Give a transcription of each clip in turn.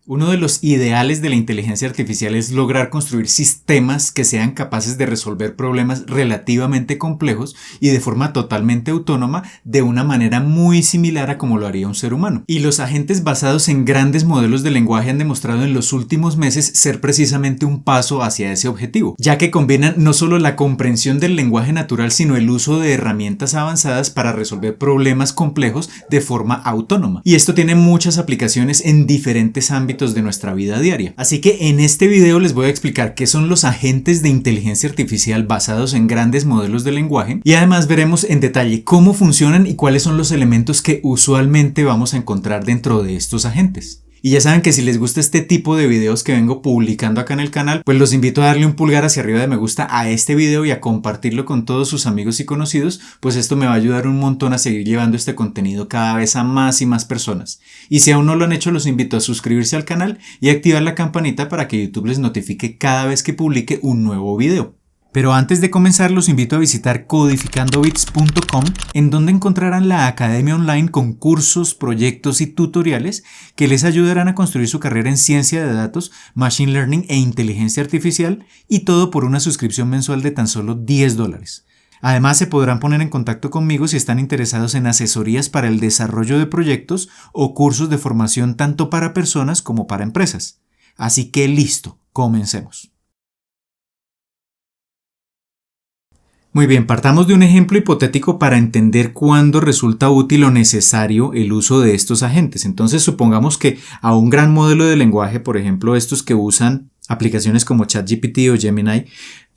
Uno de los ideales de la inteligencia artificial es lograr construir sistemas que sean capaces de resolver problemas relativamente complejos y de forma totalmente autónoma de una manera muy similar a como lo haría un ser humano. Y los agentes basados en grandes modelos de lenguaje han demostrado en los últimos meses ser precisamente un paso hacia ese objetivo, ya que combinan no solo la comprensión del lenguaje natural, sino el uso de herramientas avanzadas para resolver problemas complejos de forma autónoma. Y esto tiene muchas aplicaciones en diferentes ámbitos de nuestra vida diaria. Así que en este video les voy a explicar qué son los agentes de inteligencia artificial basados en grandes modelos de lenguaje y además veremos en detalle cómo funcionan y cuáles son los elementos que usualmente vamos a encontrar dentro de estos agentes. Y ya saben que si les gusta este tipo de videos que vengo publicando acá en el canal, pues los invito a darle un pulgar hacia arriba de me gusta a este video y a compartirlo con todos sus amigos y conocidos, pues esto me va a ayudar un montón a seguir llevando este contenido cada vez a más y más personas. Y si aún no lo han hecho, los invito a suscribirse al canal y activar la campanita para que YouTube les notifique cada vez que publique un nuevo video. Pero antes de comenzar los invito a visitar codificandobits.com, en donde encontrarán la academia online con cursos, proyectos y tutoriales que les ayudarán a construir su carrera en ciencia de datos, machine learning e inteligencia artificial, y todo por una suscripción mensual de tan solo $10. Además, se podrán poner en contacto conmigo si están interesados en asesorías para el desarrollo de proyectos o cursos de formación tanto para personas como para empresas. Así que listo, comencemos. Muy bien, partamos de un ejemplo hipotético para entender cuándo resulta útil o necesario el uso de estos agentes. Entonces, supongamos que a un gran modelo de lenguaje, por ejemplo, estos que usan aplicaciones como ChatGPT o Gemini,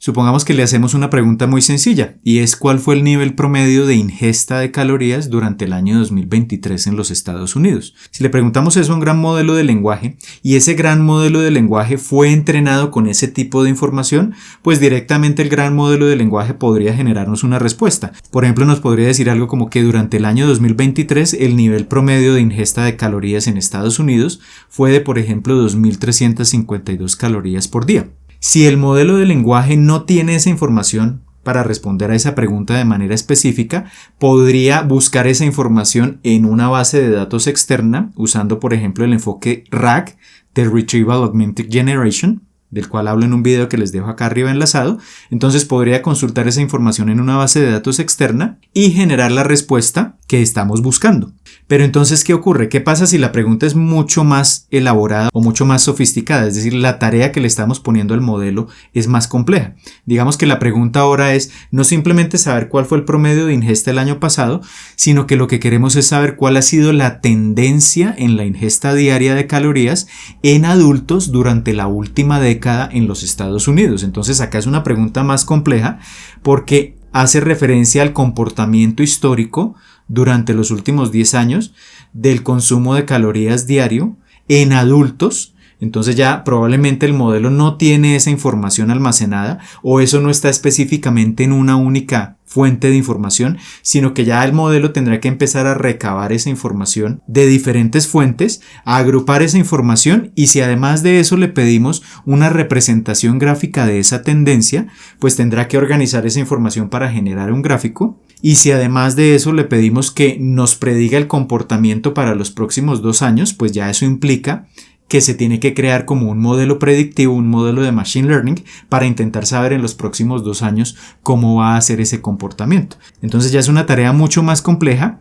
supongamos que le hacemos una pregunta muy sencilla y es ¿cuál fue el nivel promedio de ingesta de calorías durante el año 2023 en los Estados Unidos? Si le preguntamos eso a un gran modelo de lenguaje y ese gran modelo de lenguaje fue entrenado con ese tipo de información, pues directamente el gran modelo de lenguaje podría generarnos una respuesta. Por ejemplo, nos podría decir algo como que durante el año 2023 el nivel promedio de ingesta de calorías en Estados Unidos fue de, por ejemplo, 2.352 calorías por día. Si el modelo de lenguaje no tiene esa información para responder a esa pregunta de manera específica, podría buscar esa información en una base de datos externa usando, por ejemplo, el enfoque RAG de Retrieval Augmented Generation, del cual hablo en un video que les dejo acá arriba enlazado. Entonces podría consultar esa información en una base de datos externa y generar la respuesta que estamos buscando. Pero entonces, ¿qué ocurre? ¿Qué pasa si la pregunta es mucho más elaborada o mucho más sofisticada? Es decir, la tarea que le estamos poniendo al modelo es más compleja. Digamos que la pregunta ahora es no simplemente saber cuál fue el promedio de ingesta el año pasado, sino que lo que queremos es saber cuál ha sido la tendencia en la ingesta diaria de calorías en adultos durante la última década en los Estados Unidos. Entonces, acá es una pregunta más compleja porque hace referencia al comportamiento histórico durante los últimos 10 años del consumo de calorías diario en adultos. Entonces ya probablemente el modelo no tiene esa información almacenada o eso no está específicamente en una única fuente de información, sino que ya el modelo tendrá que empezar a recabar esa información de diferentes fuentes, a agrupar esa información y si además de eso le pedimos una representación gráfica de esa tendencia, pues tendrá que organizar esa información para generar un gráfico. Y si además de eso le pedimos que nos prediga el comportamiento para los próximos 2 años, pues ya eso implica que se tiene que crear como un modelo predictivo, un modelo de machine learning para intentar saber en los próximos 2 años cómo va a ser ese comportamiento. Entonces ya es una tarea mucho más compleja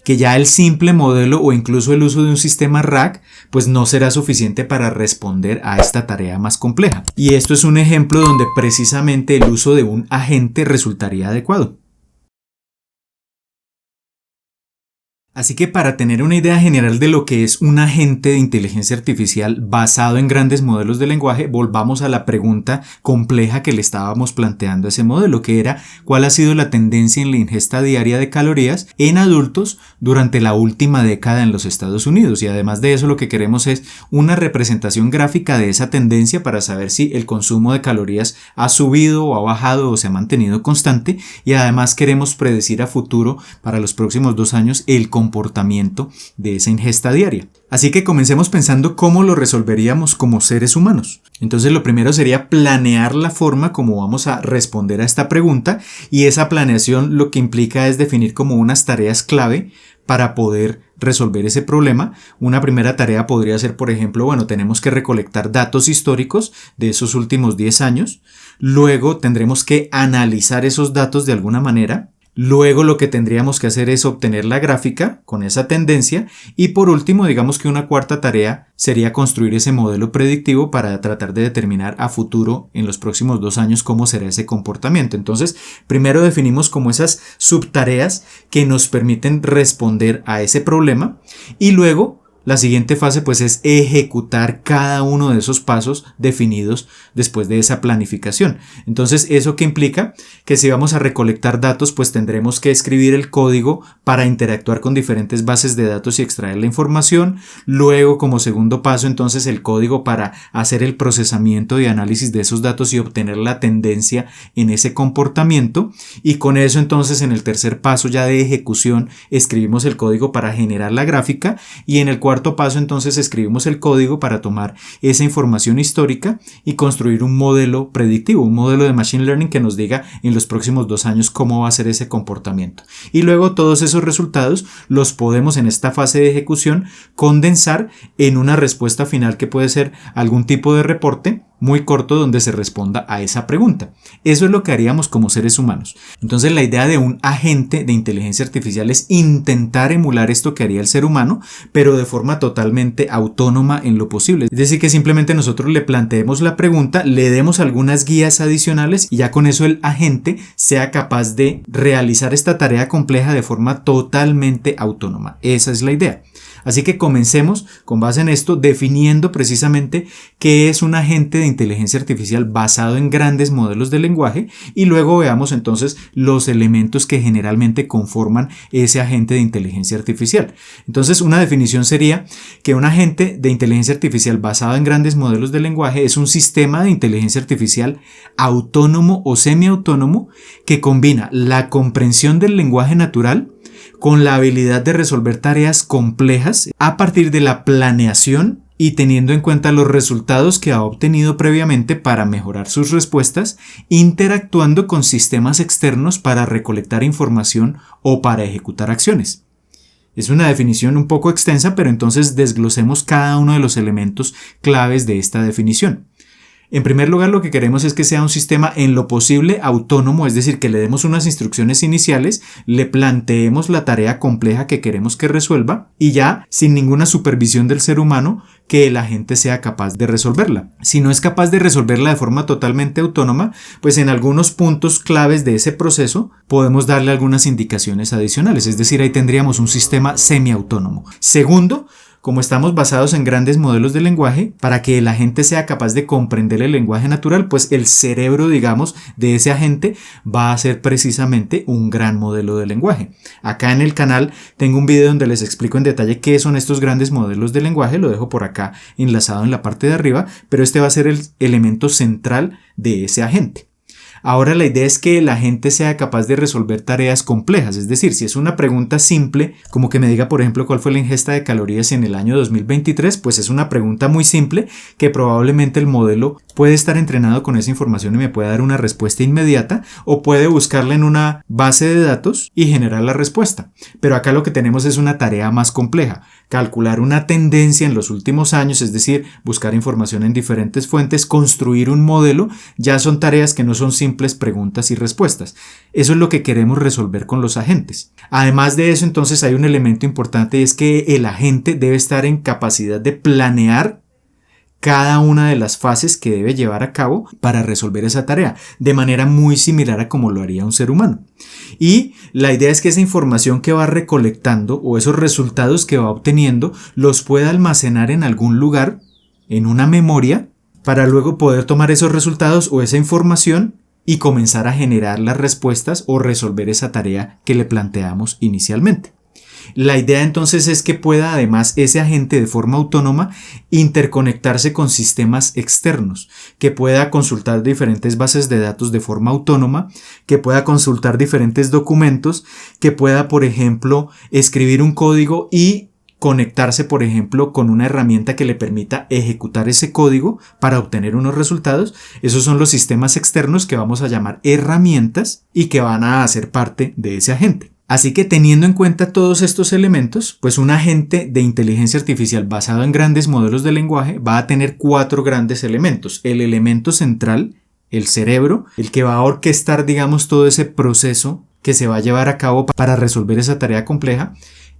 que ya el simple modelo o incluso el uso de un sistema RAG pues no será suficiente para responder a esta tarea más compleja. Y esto es un ejemplo donde precisamente el uso de un agente resultaría adecuado. Así que para tener una idea general de lo que es un agente de inteligencia artificial basado en grandes modelos de lenguaje, volvamos a la pregunta compleja que le estábamos planteando a ese modelo, que era ¿cuál ha sido la tendencia en la ingesta diaria de calorías en adultos durante la última década en los Estados Unidos? Y además de eso lo que queremos es una representación gráfica de esa tendencia para saber si el consumo de calorías ha subido o ha bajado o se ha mantenido constante, y además queremos predecir a futuro para los próximos 2 años el comportamiento de esa ingesta diaria. Así que comencemos pensando cómo lo resolveríamos como seres humanos. Entonces lo primero sería planear la forma como vamos a responder a esta pregunta, y esa planeación lo que implica es definir como unas tareas clave para poder resolver ese problema. Una primera tarea podría ser, por ejemplo, bueno, tenemos que recolectar datos históricos de esos últimos 10 años. Luego tendremos que analizar esos datos de alguna manera. Luego lo que tendríamos que hacer es obtener la gráfica con esa tendencia y por último digamos que una cuarta tarea sería construir ese modelo predictivo para tratar de determinar a futuro en los próximos 2 años cómo será ese comportamiento. Entonces primero definimos como esas subtareas que nos permiten responder a ese problema y luego la siguiente fase pues es ejecutar cada uno de esos pasos definidos después de esa planificación. Entonces, ¿eso qué implica? Que si vamos a recolectar datos pues tendremos que escribir el código para interactuar con diferentes bases de datos y extraer la información. Luego, como segundo paso, entonces el código para hacer el procesamiento y análisis de esos datos y obtener la tendencia en ese comportamiento. Y con eso entonces en el tercer paso ya de ejecución escribimos el código para generar la gráfica y en el cuarto paso entonces escribimos el código para tomar esa información histórica y construir un modelo predictivo, un modelo de machine learning que nos diga en los próximos 2 años cómo va a ser ese comportamiento. Y luego todos esos resultados los podemos en esta fase de ejecución condensar en una respuesta final que puede ser algún tipo de reporte muy corto donde se responda a esa pregunta. Eso es lo que haríamos como seres humanos. Entonces la idea de un agente de inteligencia artificial es intentar emular esto que haría el ser humano, pero de forma totalmente autónoma en lo posible. Es decir, que simplemente nosotros le planteemos la pregunta, le demos algunas guías adicionales y ya con eso el agente sea capaz de realizar esta tarea compleja de forma totalmente autónoma. Esa es la idea. Así que comencemos con base en esto definiendo precisamente qué es un agente de inteligencia artificial basado en grandes modelos de lenguaje y luego veamos entonces los elementos que generalmente conforman ese agente de inteligencia artificial. Entonces una definición sería que un agente de inteligencia artificial basado en grandes modelos de lenguaje es un sistema de inteligencia artificial autónomo o semiautónomo que combina la comprensión del lenguaje natural con la habilidad de resolver tareas complejas a partir de la planeación y teniendo en cuenta los resultados que ha obtenido previamente para mejorar sus respuestas, interactuando con sistemas externos para recolectar información o para ejecutar acciones. Es una definición un poco extensa, pero entonces desglosemos cada uno de los elementos claves de esta definición. En primer lugar, lo que queremos es que sea un sistema en lo posible autónomo, es decir, que le demos unas instrucciones iniciales, le planteemos la tarea compleja que queremos que resuelva y ya, sin ninguna supervisión del ser humano, que el agente sea capaz de resolverla. Si no es capaz de resolverla de forma totalmente autónoma, pues en algunos puntos claves de ese proceso podemos darle algunas indicaciones adicionales, es decir, ahí tendríamos un sistema semiautónomo. Segundo, como estamos basados en grandes modelos de lenguaje, para que el agente sea capaz de comprender el lenguaje natural, pues el cerebro, digamos, de ese agente va a ser precisamente un gran modelo de lenguaje. Acá en el canal tengo un video donde les explico en detalle qué son estos grandes modelos de lenguaje, lo dejo por acá enlazado en la parte de arriba, pero este va a ser el elemento central de ese agente. Ahora la idea es que el agente sea capaz de resolver tareas complejas, es decir, si es una pregunta simple, como que me diga por ejemplo cuál fue la ingesta de calorías en el año 2023, pues es una pregunta muy simple que probablemente el modelo puede estar entrenado con esa información y me puede dar una respuesta inmediata o puede buscarla en una base de datos y generar la respuesta. Pero acá lo que tenemos es una tarea más compleja, calcular una tendencia en los últimos años, es decir, buscar información en diferentes fuentes, construir un modelo, ya son tareas que no son simples preguntas y respuestas. Eso es lo que queremos resolver con los agentes. Además de eso, entonces hay un elemento importante y es que el agente debe estar en capacidad de planear cada una de las fases que debe llevar a cabo para resolver esa tarea, de manera muy similar a como lo haría un ser humano. Y la idea es que esa información que va recolectando o esos resultados que va obteniendo los pueda almacenar en algún lugar, en una memoria, para luego poder tomar esos resultados o esa información y comenzar a generar las respuestas o resolver esa tarea que le planteamos inicialmente. La idea entonces es que pueda además ese agente de forma autónoma interconectarse con sistemas externos, que pueda consultar diferentes bases de datos de forma autónoma, que pueda consultar diferentes documentos, que pueda, por ejemplo, escribir un código y conectarse, por ejemplo, con una herramienta que le permita ejecutar ese código para obtener unos resultados. Esos son los sistemas externos que vamos a llamar herramientas y que van a hacer parte de ese agente. Así que teniendo en cuenta todos estos elementos, pues un agente de inteligencia artificial basado en grandes modelos de lenguaje va a tener 4 grandes elementos. El elemento central, el cerebro, el que va a orquestar, digamos, todo ese proceso que se va a llevar a cabo para resolver esa tarea compleja,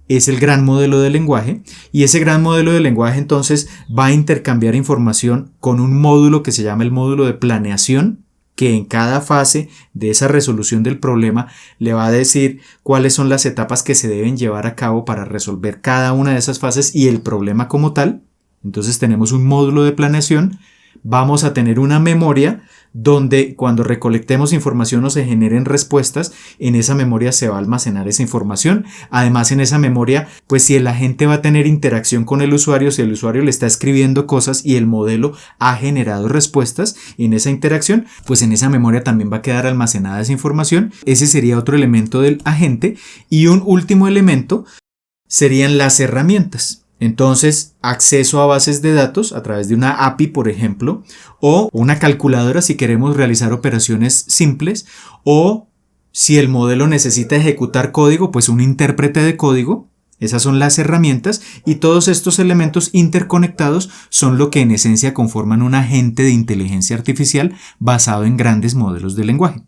es el gran modelo de lenguaje, y ese gran modelo de lenguaje entonces va a intercambiar información con un módulo que se llama el módulo de planeación, que en cada fase de esa resolución del problema le va a decir cuáles son las etapas que se deben llevar a cabo para resolver cada una de esas fases y el problema como tal. Entonces tenemos un módulo de planeación. Vamos a tener una memoria donde cuando recolectemos información o se generen respuestas, en esa memoria se va a almacenar esa información. Además, en esa memoria, pues si el agente va a tener interacción con el usuario, si el usuario le está escribiendo cosas y el modelo ha generado respuestas en esa interacción, pues en esa memoria también va a quedar almacenada esa información. Ese sería otro elemento del agente. Y un último elemento serían las herramientas. Entonces, acceso a bases de datos a través de una API, por ejemplo, o una calculadora si queremos realizar operaciones simples, o si el modelo necesita ejecutar código, pues un intérprete de código. Esas son las herramientas, y todos estos elementos interconectados son lo que en esencia conforman un agente de inteligencia artificial basado en grandes modelos de lenguaje.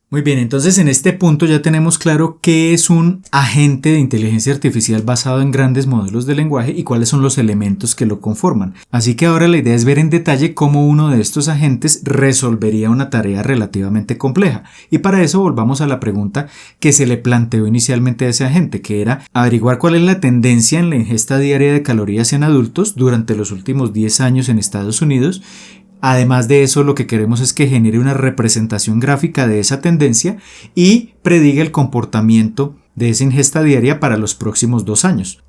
Muy bien, entonces en este punto ya tenemos claro qué es un agente de inteligencia artificial basado en grandes modelos de lenguaje y cuáles son los elementos que lo conforman. Así que ahora la idea es ver en detalle cómo uno de estos agentes resolvería una tarea relativamente compleja. Y para eso volvamos a la pregunta que se le planteó inicialmente a ese agente, que era averiguar cuál es la tendencia en la ingesta diaria de calorías en adultos durante los últimos 10 años en Estados Unidos. Además de eso, lo que queremos es que genere una representación gráfica de esa tendencia y prediga el comportamiento de esa ingesta diaria para los próximos 2 años.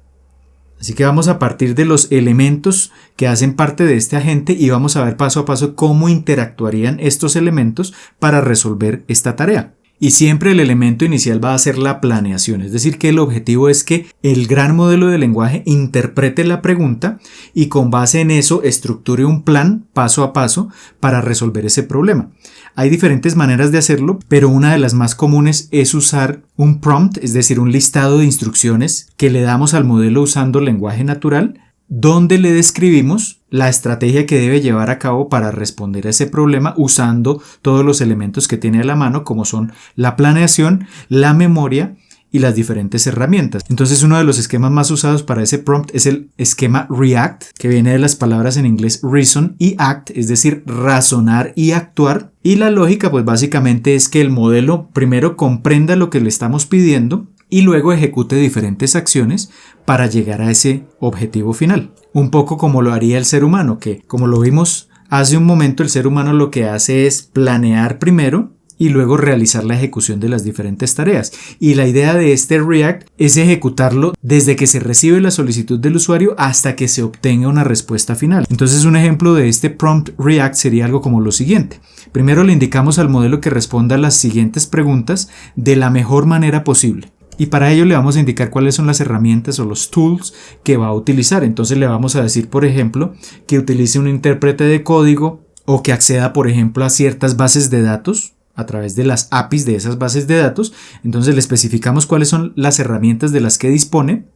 Así que vamos a partir de los elementos que hacen parte de este agente y vamos a ver paso a paso cómo interactuarían estos elementos para resolver esta tarea. Y siempre el elemento inicial va a ser la planeación, es decir, que el objetivo es que el gran modelo de lenguaje interprete la pregunta y con base en eso estructure un plan paso a paso para resolver ese problema. Hay diferentes maneras de hacerlo, pero una de las más comunes es usar un prompt, es decir, un listado de instrucciones que le damos al modelo usando lenguaje natural, donde le describimos la estrategia que debe llevar a cabo para responder a ese problema usando todos los elementos que tiene a la mano, como son la planeación, la memoria y las diferentes herramientas. Entonces, uno de los esquemas más usados para ese prompt es el esquema REACT, que viene de las palabras en inglés reason y act, es decir, razonar y actuar. Y la lógica, pues básicamente es que el modelo primero comprenda lo que le estamos pidiendo y luego ejecute diferentes acciones para llegar a ese objetivo final. Un poco como lo haría el ser humano, que como lo vimos hace un momento, el ser humano lo que hace es planear primero y luego realizar la ejecución de las diferentes tareas. Y la idea de este React es ejecutarlo desde que se recibe la solicitud del usuario hasta que se obtenga una respuesta final. Entonces, un ejemplo de este prompt React sería algo como lo siguiente. Primero le indicamos al modelo que responda a las siguientes preguntas de la mejor manera posible. Y para ello le vamos a indicar cuáles son las herramientas o los tools que va a utilizar. Entonces le vamos a decir, por ejemplo, que utilice un intérprete de código o que acceda, por ejemplo, a ciertas bases de datos a través de las APIs de esas bases de datos. Entonces le especificamos cuáles son las herramientas de las que dispone.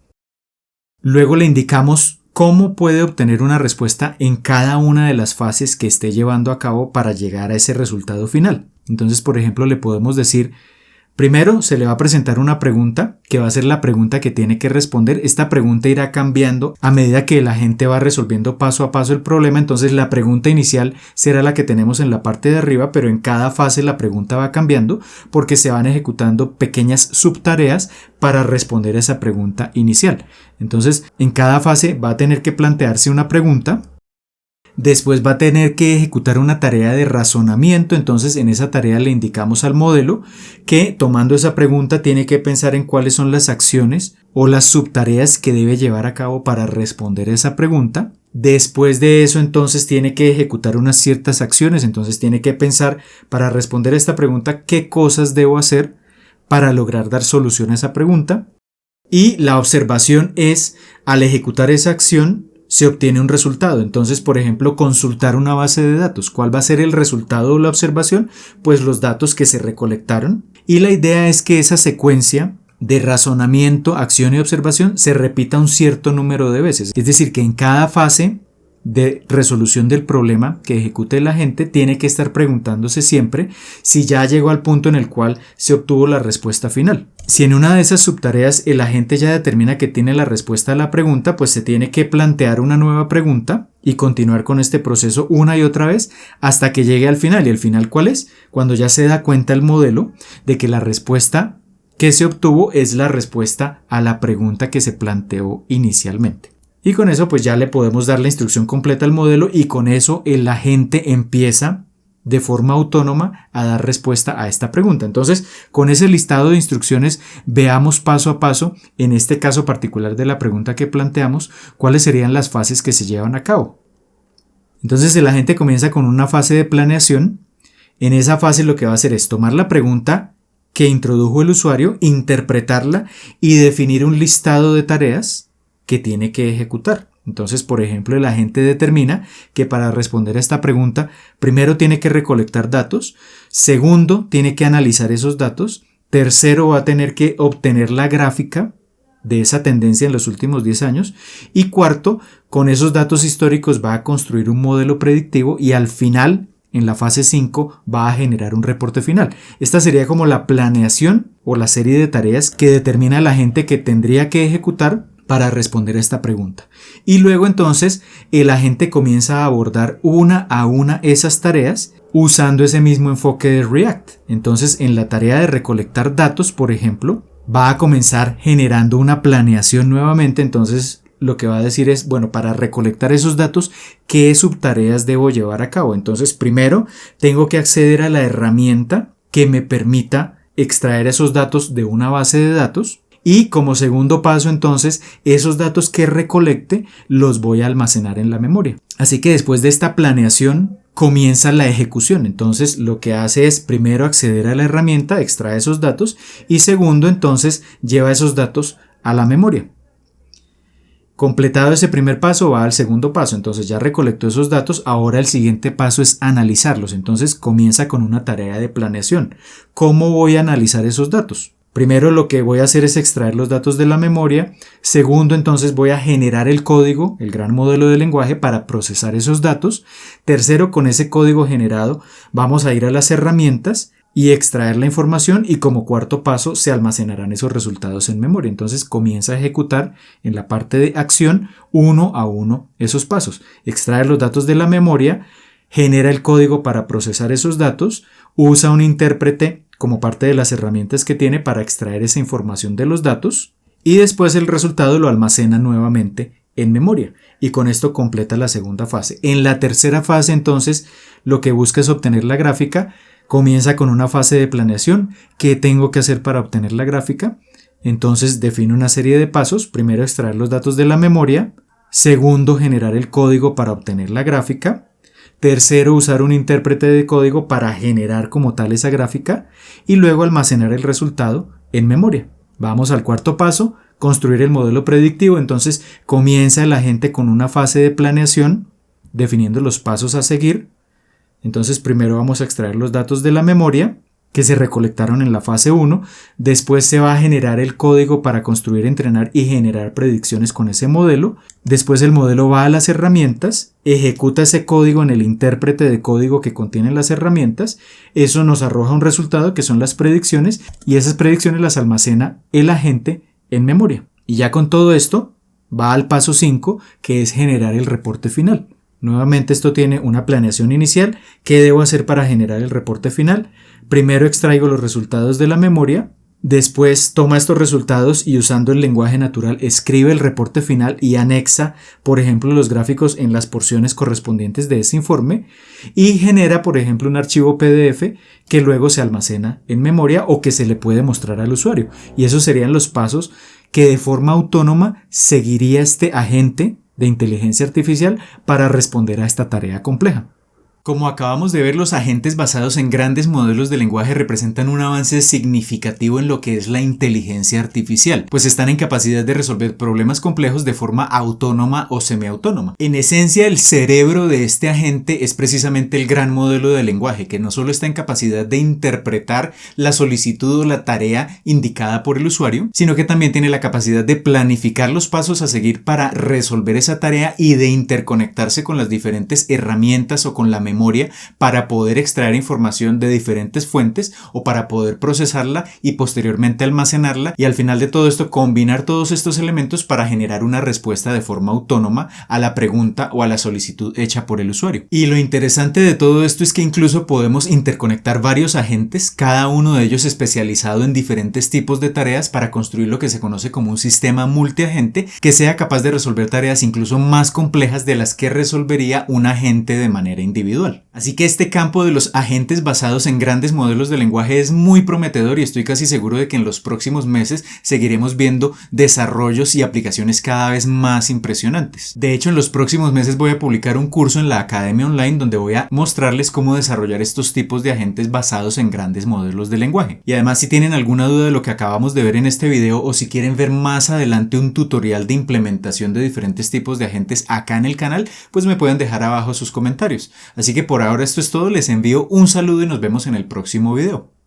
Luego le indicamos cómo puede obtener una respuesta en cada una de las fases que esté llevando a cabo para llegar a ese resultado final. Entonces, por ejemplo, le podemos decir: primero se le va a presentar una pregunta que va a ser la pregunta que tiene que responder. Esta pregunta irá cambiando a medida que la gente va resolviendo paso a paso el problema. Entonces la pregunta inicial será la que tenemos en la parte de arriba, pero en cada fase la pregunta va cambiando porque se van ejecutando pequeñas subtareas para responder a esa pregunta inicial. Entonces en cada fase va a tener que plantearse una pregunta. Después va a tener que ejecutar una tarea de razonamiento. Entonces en esa tarea le indicamos al modelo que, tomando esa pregunta, tiene que pensar en cuáles son las acciones o las subtareas que debe llevar a cabo para responder a esa pregunta. Después de eso, entonces tiene que ejecutar unas ciertas acciones. Entonces tiene que pensar, para responder a esta pregunta, qué cosas debo hacer para lograr dar solución a esa pregunta. Y la observación es, al ejecutar esa acción, se obtiene un resultado. Entonces, por ejemplo, consultar una base de datos. ¿Cuál va a ser el resultado de la observación? Pues los datos que se recolectaron. Y la idea es que esa secuencia de razonamiento, acción y observación se repita un cierto número de veces. Es decir, que en cada fase de resolución del problema que ejecute el agente tiene que estar preguntándose siempre si ya llegó al punto en el cual se obtuvo la respuesta final. Si en una de esas subtareas el agente ya determina que tiene la respuesta a la pregunta, pues se tiene que plantear una nueva pregunta y continuar con este proceso una y otra vez hasta que llegue al final. ¿Y el final cuál es? Cuando ya se da cuenta el modelo de que la respuesta que se obtuvo es la respuesta a la pregunta que se planteó inicialmente. Y con eso pues ya le podemos dar la instrucción completa al modelo y con eso el agente empieza de forma autónoma a dar respuesta a esta pregunta. Entonces, con ese listado de instrucciones, veamos paso a paso, en este caso particular de la pregunta que planteamos, cuáles serían las fases que se llevan a cabo. Entonces, el agente comienza con una fase de planeación. En esa fase lo que va a hacer es tomar la pregunta que introdujo el usuario, interpretarla y definir un listado de tareas que tiene que ejecutar. Entonces, por ejemplo, el agente determina que para responder a esta pregunta, primero tiene que recolectar datos, segundo, tiene que analizar esos datos, tercero, va a tener que obtener la gráfica de esa tendencia en los últimos 10 años y cuarto, con esos datos históricos va a construir un modelo predictivo y al final, en la fase 5, va a generar un reporte final. Esta sería como la planeación o la serie de tareas que determina el agente que tendría que ejecutar para responder a esta pregunta. Y luego entonces el agente comienza a abordar una a una esas tareas usando ese mismo enfoque de React. Entonces en la tarea de recolectar datos, por ejemplo, va a comenzar generando una planeación nuevamente. Entonces lo que va a decir es, bueno, para recolectar esos datos, ¿qué subtareas debo llevar a cabo? Entonces primero tengo que acceder a la herramienta que me permita extraer esos datos de una base de datos. Y como segundo paso, entonces, esos datos que recolecte los voy a almacenar en la memoria. Así que después de esta planeación comienza la ejecución. Entonces, lo que hace es primero acceder a la herramienta, extrae esos datos y segundo, entonces, lleva esos datos a la memoria. Completado ese primer paso, va al segundo paso. Entonces, ya recolectó esos datos. Ahora el siguiente paso es analizarlos. Entonces, comienza con una tarea de planeación. ¿Cómo voy a analizar esos datos? Primero lo que voy a hacer es extraer los datos de la memoria. Segundo, entonces voy a generar el código, el gran modelo de lenguaje para procesar esos datos. Tercero, con ese código generado vamos a ir a las herramientas y extraer la información y como cuarto paso se almacenarán esos resultados en memoria. Entonces comienza a ejecutar en la parte de acción uno a uno esos pasos. Extraer los datos de la memoria, genera el código para procesar esos datos, usa un intérprete como parte de las herramientas que tiene para extraer esa información de los datos y después el resultado lo almacena nuevamente en memoria y con esto completa la segunda fase. En la tercera fase entonces lo que busca es obtener la gráfica, comienza con una fase de planeación. ¿Qué tengo que hacer para obtener la gráfica? Entonces define una serie de pasos, primero extraer los datos de la memoria, segundo generar el código para obtener la gráfica, tercero, usar un intérprete de código para generar como tal esa gráfica y luego almacenar el resultado en memoria. Vamos al cuarto paso, construir el modelo predictivo. Entonces comienza el agente con una fase de planeación definiendo los pasos a seguir. Entonces primero vamos a extraer los datos de la memoria que se recolectaron en la fase 1, después se va a generar el código para construir, entrenar y generar predicciones con ese modelo, después el modelo va a las herramientas, ejecuta ese código en el intérprete de código que contiene las herramientas, eso nos arroja un resultado que son las predicciones y esas predicciones las almacena el agente en memoria. Y ya con todo esto va al paso 5 que es generar el reporte final. Nuevamente esto tiene una planeación inicial. ¿Qué debo hacer para generar el reporte final? Primero extraigo los resultados de la memoria, después toma estos resultados y usando el lenguaje natural escribe el reporte final y anexa, por ejemplo, los gráficos en las porciones correspondientes de ese informe y genera, por ejemplo, un archivo PDF que luego se almacena en memoria o que se le puede mostrar al usuario. Y esos serían los pasos que de forma autónoma seguiría este agente de inteligencia artificial para responder a esta tarea compleja. Como acabamos de ver, los agentes basados en grandes modelos de lenguaje representan un avance significativo en lo que es la inteligencia artificial, pues están en capacidad de resolver problemas complejos de forma autónoma o semiautónoma. En esencia, el cerebro de este agente es precisamente el gran modelo de lenguaje, que no solo está en capacidad de interpretar la solicitud o la tarea indicada por el usuario, sino que también tiene la capacidad de planificar los pasos a seguir para resolver esa tarea y de interconectarse con las diferentes herramientas o con la memoria para poder extraer información de diferentes fuentes o para poder procesarla y posteriormente almacenarla, y al final de todo esto combinar todos estos elementos para generar una respuesta de forma autónoma a la pregunta o a la solicitud hecha por el usuario. Y lo interesante de todo esto es que incluso podemos interconectar varios agentes, cada uno de ellos especializado en diferentes tipos de tareas, para construir lo que se conoce como un sistema multiagente que sea capaz de resolver tareas incluso más complejas de las que resolvería un agente de manera individual. Así que este campo de los agentes basados en grandes modelos de lenguaje es muy prometedor, y estoy casi seguro de que en los próximos meses seguiremos viendo desarrollos y aplicaciones cada vez más impresionantes. De hecho, en los próximos meses voy a publicar un curso en la Academia Online donde voy a mostrarles cómo desarrollar estos tipos de agentes basados en grandes modelos de lenguaje. Y además, si tienen alguna duda de lo que acabamos de ver en este video, o si quieren ver más adelante un tutorial de implementación de diferentes tipos de agentes acá en el canal, pues me pueden dejar abajo sus comentarios. Así que por ahora esto es todo, les envío un saludo y nos vemos en el próximo video.